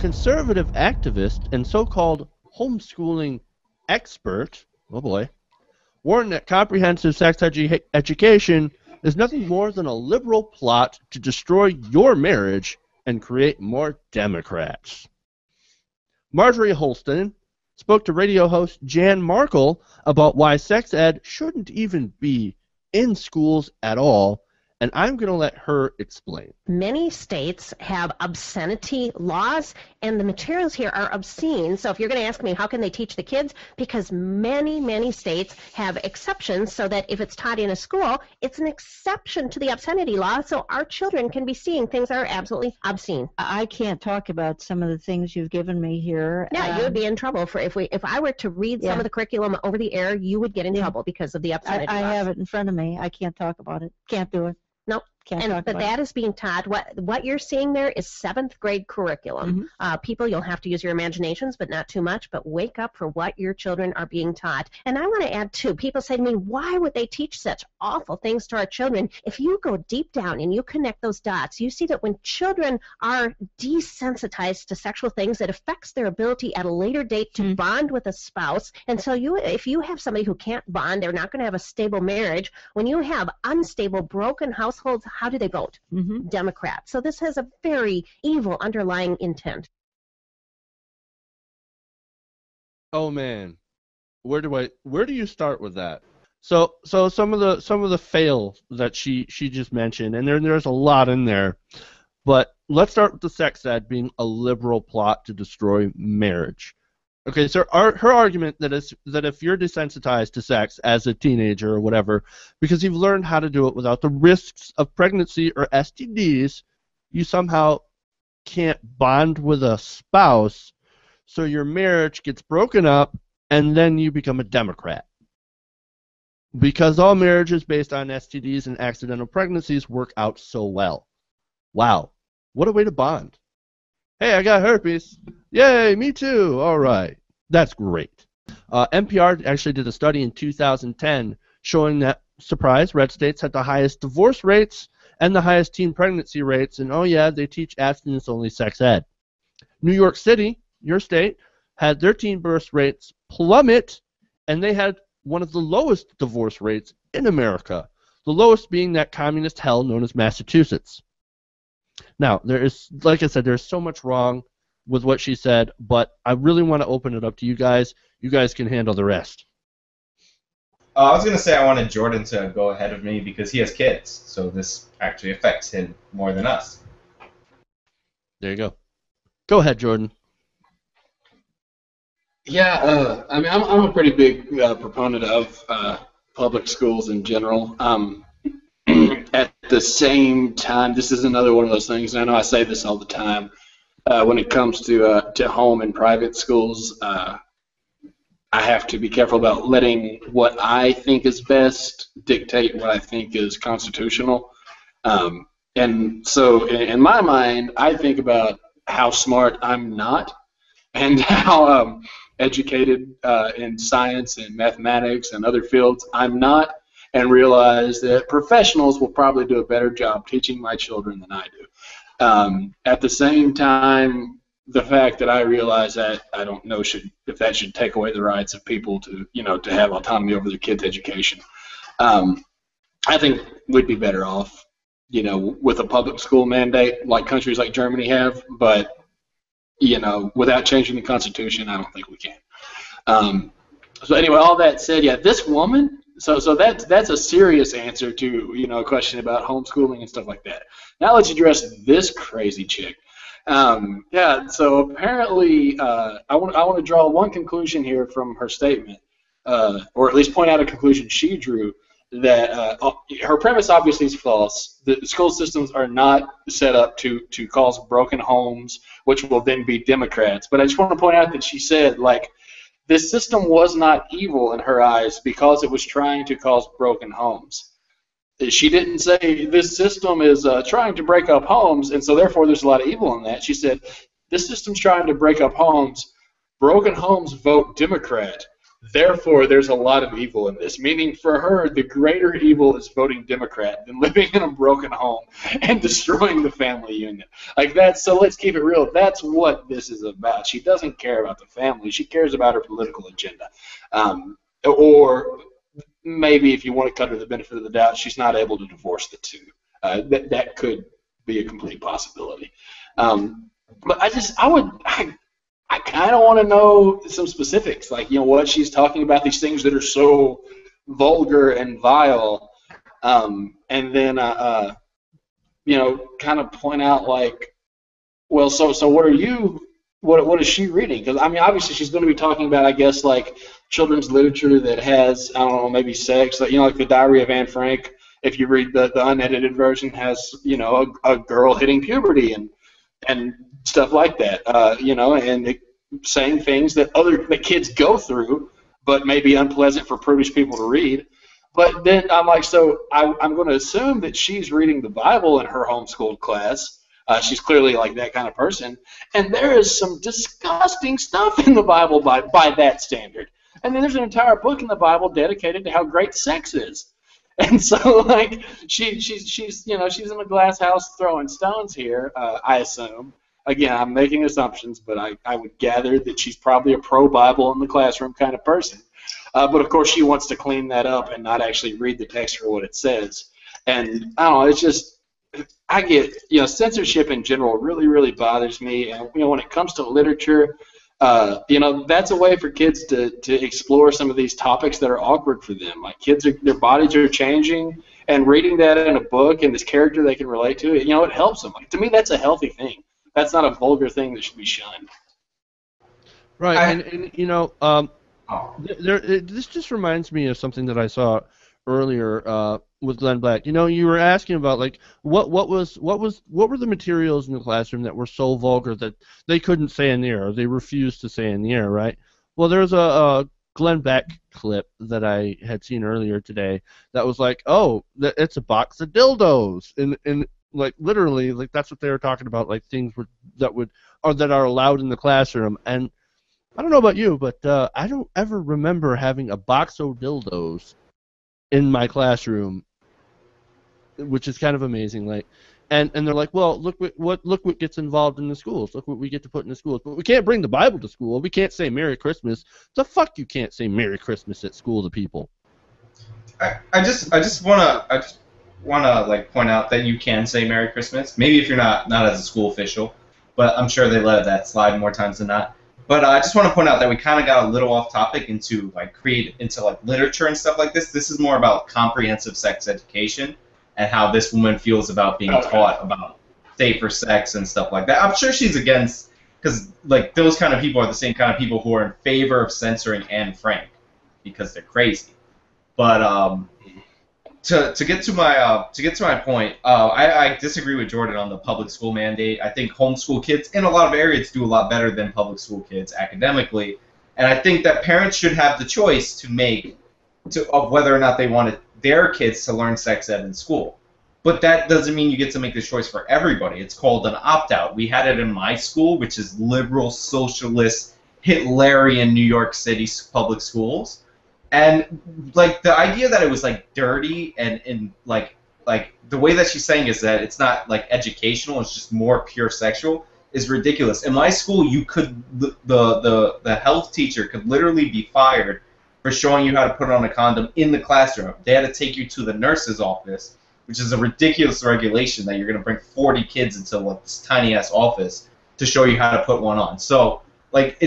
conservative activist and so-called homeschooling expert, oh boy, warned that comprehensive sex education is nothing more than a liberal plot to destroy your marriage and create more Democrats. Marjorie Holston spoke to radio host Jan Markle about why sex ed shouldn't even be in schools at all, and I'm going to let her explain. Many states have obscenity laws, and the materials here are obscene. So if you're going to ask me, how can they teach the kids? Because many, many states have exceptions so that if it's taught in a school, it's an exception to the obscenity law, so our children can be seeing things that are absolutely obscene. I can't talk about some of the things you've given me here. Yeah, you would be in trouble for if I were to read some of the curriculum over the air, you would get in trouble because of the obscenity laws. I have it in front of me. I can't talk about it. Can't do it. Nope. But that is being taught. What you're seeing there is 7th grade curriculum. People, you'll have to use your imaginations, but not too much. But wake up for what your children are being taught. And I want to add, too, people say to me, why would they teach such awful things to our children? If you go deep down and you connect those dots, you see that when children are desensitized to sexual things, it affects their ability at a later date to bond with a spouse. And so if you have somebody who can't bond, they're not going to have a stable marriage. When you have unstable, broken households, how do they vote? Democrat. So this has a very evil underlying intent. Oh man, where do you start with that? So some of the fails that she just mentioned, and there's a lot in there, but let's start with the sex ed being a liberal plot to destroy marriage. Okay, so her argument that if you're desensitized to sex as a teenager or whatever, because you've learned how to do it without the risks of pregnancy or STDs, you somehow can't bond with a spouse, so your marriage gets broken up, and then you become a Democrat. Because all marriages based on STDs and accidental pregnancies work out so well. Wow, what a way to bond. Hey, I got herpes. Yay, me too. All right. That's great. NPR actually did a study in 2010 showing that, surprise, red states had the highest divorce rates and the highest teen pregnancy rates, and oh yeah, they teach abstinence-only sex ed. New York City, your state, had their teen birth rates plummet, and they had one of the lowest divorce rates in America, the lowest being that communist hell known as Massachusetts. Now, there is, like I said, there's so much wrong with what she said, but I really want to open it up to you guys. You guys can handle the rest. I was going to say I wanted Jordan to go ahead of me because he has kids, so this actually affects him more than us. There you go. Go ahead, Jordan. Yeah, I mean, I'm a pretty big proponent of public schools in general. At the same time, this is another one of those things, and I know I say this all the time, when it comes to home and private schools, I have to be careful about letting what I think is best dictate what I think is constitutional. And so in my mind, I think about how smart I'm not and how educated in science and mathematics and other fields I'm not, and realize that professionals will probably do a better job teaching my children than I do. At the same time, the fact that I realize that I don't know if that should take away the rights of people to to have autonomy over their kids' education. I think we'd be better off, with a public school mandate like countries like Germany have, but without changing the Constitution, I don't think we can. So anyway, all that said, yeah, this woman. So that's a serious answer to a question about homeschooling and stuff like that. Now let's address this crazy chick. Yeah. So apparently, I want to draw one conclusion here from her statement, or at least point out a conclusion she drew, that her premise obviously is false. The school systems are not set up to cause broken homes, which will then be Democrats. But I just want to point out that she said, this system was not evil in her eyes because it was trying to cause broken homes. She didn't say this system is trying to break up homes, and so therefore there's a lot of evil in that. She said this system's trying to break up homes. Broken homes vote Democrat. Therefore, there's a lot of evil in this, meaning for her, the greater evil is voting Democrat than living in a broken home and destroying the family union. Like that, so let's keep it real. That's what this is about. She doesn't care about the family. She cares about her political agenda. Or maybe if you want to cut her the benefit of the doubt, she's not able to divorce the two. That could be a complete possibility. But I kind of want to know some specifics, like, what she's talking about, these things that are so vulgar and vile, and then, kind of point out, like, well, so what is she reading? Because, I mean, obviously she's going to be talking about, I guess, like, children's literature that has, I don't know, maybe sex, like, like the Diary of Anne Frank, if you read the unedited version, has, a girl hitting puberty and stuff like that, and saying things that the kids go through, but may be unpleasant for prudish people to read. But then I'm like, so I'm going to assume that she's reading the Bible in her homeschooled class. She's clearly like that kind of person. And there is some disgusting stuff in the Bible by that standard. And then there's an entire book in the Bible dedicated to how great sex is. And so, like, she's in a glass house throwing stones here, I assume. Again, I'm making assumptions, but I would gather that she's probably a pro-Bible in the classroom kind of person. But, of course, she wants to clean that up and not actually read the text for what it says. And, I don't know, it's just, I get, censorship in general really, really bothers me. And, when it comes to literature, that's a way for kids to explore some of these topics that are awkward for them. Like, their bodies are changing, and reading that in a book and this character they can relate to, it helps them. Like, to me, that's a healthy thing. That's not a vulgar thing that should be shunned. Right, this just reminds me of something that I saw earlier with Glenn Black. You were asking about, like, what were the materials in the classroom that were so vulgar that they couldn't say in the air, or they refused to say in the air, right? Well, there's a Glenn Beck clip that I had seen earlier today that was like, oh, it's a box of dildos, and like, literally, like, that's what they were talking about, like, things that are allowed in the classroom. And I don't know about you, but I don't ever remember having a box of dildos in my classroom, which is kind of amazing. Like, and they're like, well, look what gets involved in the schools. Look what we get to put in the schools. But we can't bring the Bible to school. We can't say Merry Christmas. The fuck you can't say Merry Christmas at school to people. I just wanna like point out that you can say Merry Christmas. Maybe if you're not as a school official, but I'm sure they let that slide more times than not. But I just want to point out that we kind of got a little off topic into literature and stuff like this. This is more about comprehensive sex education and how this woman feels about being taught about safer sex and stuff like that. I'm sure she's against, because, like, those kind of people are the same kind of people who are in favor of censoring Anne Frank because they're crazy. But to get to my point, I disagree with Jordan on the public school mandate. I think homeschool kids in a lot of areas do a lot better than public school kids academically, and I think that parents should have the choice of whether or not they wanted their kids to learn sex ed in school. But that doesn't mean you get to make the choice for everybody. It's called an opt-out. We had it in my school, which is liberal, socialist, Hitlerian New York City public schools. And, like, the idea that it was, like, dirty and like the way that she's saying is that it's not, like, educational, it's just more pure sexual, is ridiculous. In my school, the health teacher could literally be fired for showing you how to put on a condom in the classroom. They had to take you to the nurse's office, which is a ridiculous regulation that you're going to bring 40 kids into, like, this tiny-ass office to show you how to put one on. So, like,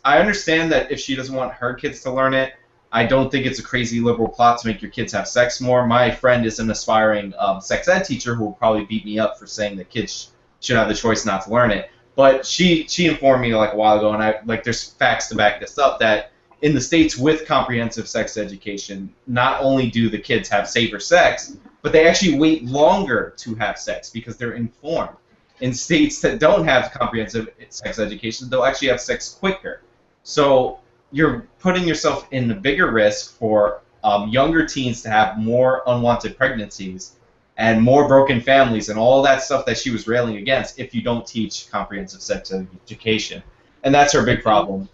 I understand that if she doesn't want her kids to learn it, I don't think it's a crazy liberal plot to make your kids have sex more. My friend is an aspiring sex ed teacher who will probably beat me up for saying that kids should have the choice not to learn it. But she informed me, like, a while ago, and there's facts to back this up, that in the states with comprehensive sex education, not only do the kids have safer sex, but they actually wait longer to have sex because they're informed. In states that don't have comprehensive sex education, they'll actually have sex quicker. So you're putting yourself in a bigger risk for younger teens to have more unwanted pregnancies and more broken families and all that stuff that she was railing against if you don't teach comprehensive sex education. And that's her big problem.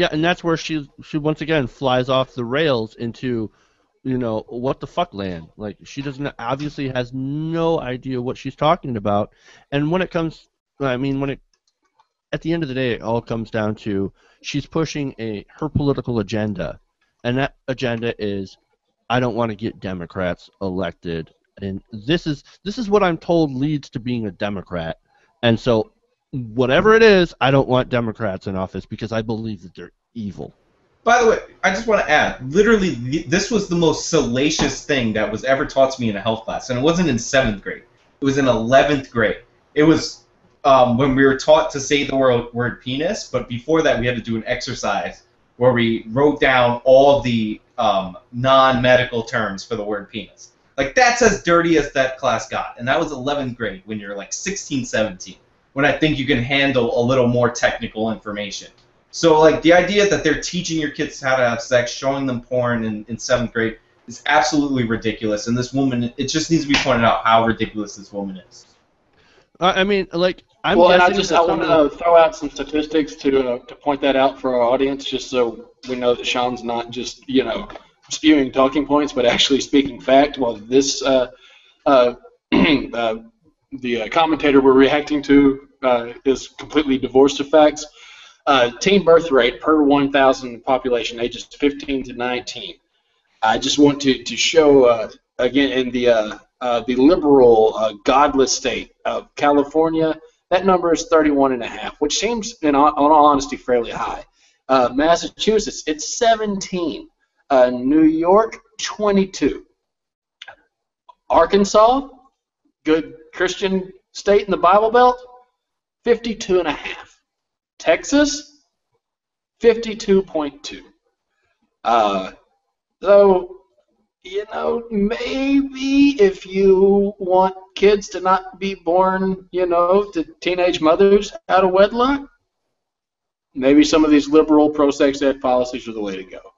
Yeah, and that's where she once again flies off the rails into, what the fuck land. Like, she doesn't obviously has no idea what she's talking about. And when it comes, I mean, at the end of the day, it all comes down to she's pushing her political agenda, and that agenda is, I don't want to get Democrats elected, and this is what I'm told leads to being a Democrat, and so whatever it is, I don't want Democrats in office because I believe that they're evil. By the way, I just want to add, literally, this was the most salacious thing that was ever taught to me in a health class, and it wasn't in 7th grade. It was in 11th grade. It was when we were taught to say the word penis, but before that we had to do an exercise where we wrote down all the non-medical terms for the word penis. Like, that's as dirty as that class got, and that was 11th grade when you're like 16, 17, when I think you can handle a little more technical information. So, like, the idea that they're teaching your kids how to have sex, showing them porn in 7th grade is absolutely ridiculous, and this woman, it just needs to be pointed out how ridiculous this woman is. I mean, like, I want to throw out some statistics to point that out for our audience, just so we know that Sean's not just spewing talking points, but actually speaking fact. Well, this the commentator we're reacting to is completely divorced of facts. Teen birth rate per 1,000 population ages 15 to 19. I just want to show again in the liberal, godless state of California, that number is 31.5, which seems, in all honesty, fairly high. Massachusetts, it's 17. New York, 22. Arkansas, good Christian state in the Bible Belt, 52.5. Texas, 52.2. So, maybe if you want kids to not be born, to teenage mothers out of wedlock, maybe some of these liberal pro-sex ed policies are the way to go.